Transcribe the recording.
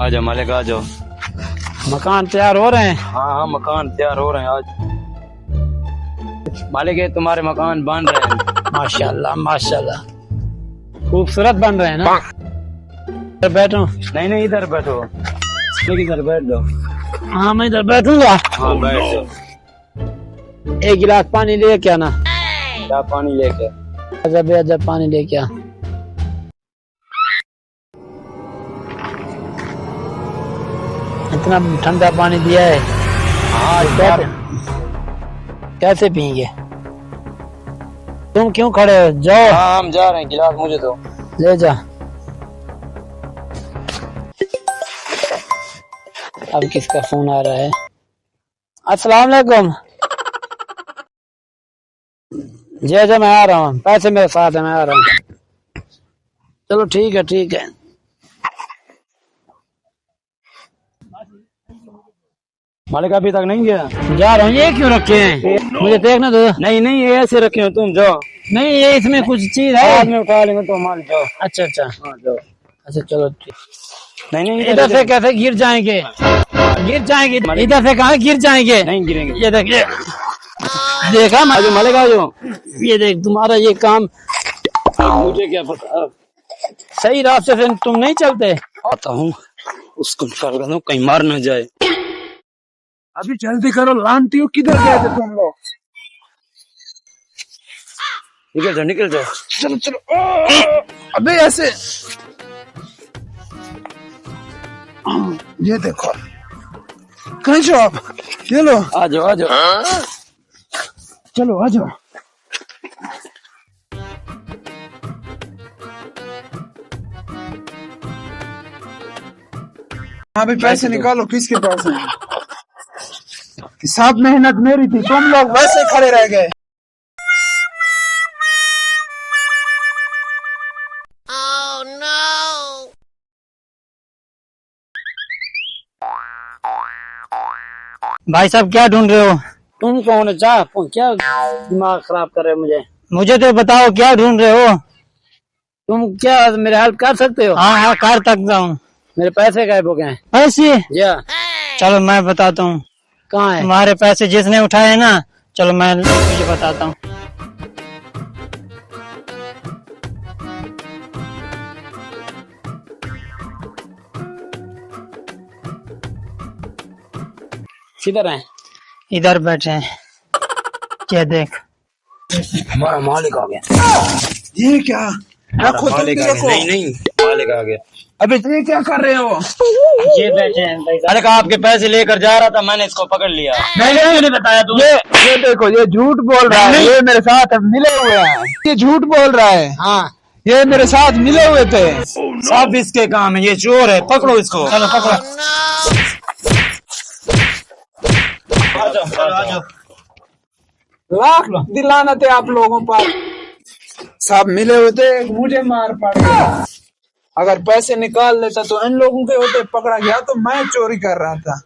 आ जाओ मालिक आ जाओ। मकान तैयार हो रहे हैं? हाँ हाँ मकान तैयार हो रहे हैं आज। मालिक ये तुम्हारे मकान बन रहे हैं। माशाल्लाह माशाल्लाह, खूबसूरत बन रहे हैं ना। इधर बैठो। नहीं नहीं इधर बैठो, इधर बैठ दो। हाँ मैं इधर बैठूंगा। हाँ बैठ जाओ। एक गिलास पानी ले क्या ना? क्या पानी लेके? जब जब पानी ले क्या? इतना ठंडा पानी दिया है। हाँ कैसे पियेंगे? तुम क्यों खड़े हो? जाओ। हाँ हम जा रहे हैं, गिलास मुझे दो। ले जा। अब किसका फोन आ रहा है? अस्सलाम वालेकुम। जी जी मैं आ रहा हूँ, पैसे मेरे साथ है, मैं आ रहा हूँ। चलो ठीक है ठीक है। मालिक अभी तक नहीं गया? जा रहा हूँ। ये क्यों रखे हैं? मुझे देखना दो। नहीं नहीं ये ऐसे रखे हो तुम, जाओ। नहीं ये इसमें कुछ चीज है। बाद में उठा लेंगे तो माल, जाओ। अच्छा अच्छा हाँ जाओ। अच्छा चलो ठीक। नहीं नहीं इधर से कैसे गिर जाएंगे? गिर जाएंगे इधर से, कहाँ गिर जाएंगे? नहीं गिरेंगे। ये देखिए, देखा मालिक आ जाओ। ये देख तुम्हारा ये काम। मुझे क्या पता, सही रास्ते से तुम नहीं चलते। आता हूँ उसको निकाल कर दो, कहीं मार न जाए। अभी जल्दी करो, लानती हो किधर गए थे तुम लोग? निकल जाओ निकल जाओ। चलो चलो। अबे ऐसे, ये देखो, कहीं जाओ आप? ये लो, आ जाओ आ जाओ। चलो आ जाओ। हाँ भी पैसे निकालो, किसके पास है? सब मेहनत मेरी थी, तुम लोग वैसे खड़े रह गए। भाई साहब क्या ढूंढ रहे हो? तुम कौन है? जा क्या दिमाग खराब कर रहे हो मुझे तो बताओ क्या ढूंढ रहे हो? तुम क्या मेरे हेल्प कर सकते हो? हाँ हाँ कर सकता हूँ। मेरे पैसे गायब हो गए। पैसे? चलो मैं बताता हूँ। कहाँ है तुम्हारे पैसे? जिसने उठाए ना, चलो मैं तुझे बताता हूँ। किधर है? इधर बैठे हैं। क्या देख, हमारा मालिक आ गया। ये क्या? रखो तुम भी रखो। नहीं नहीं मालिक आ गया। अबे ये क्या कर रहे हो? ये बैठे हैं भाई साहब। मालिक आपके पैसे लेकर जा रहा था, मैंने इसको पकड़ लिया। नहीं बताया तुमने। ये देखो, ये झूठ बोल रहा है। ये मेरे साथ मिले हुए हैं। ये झूठ बोल रहा है। हाँ ये मेरे साथ मिले हुए थे। सब इसके काम है, ये चोर है, पकड़ो इसको। चलो पकड़ो। आ जाओ। लाख दिलाना थे आप लोगों पर। सब मिले हुए थे, मुझे मार पड़ गया। अगर पैसे निकाल लेता तो इन लोगों के होते, पकड़ा गया तो मैं चोरी कर रहा था।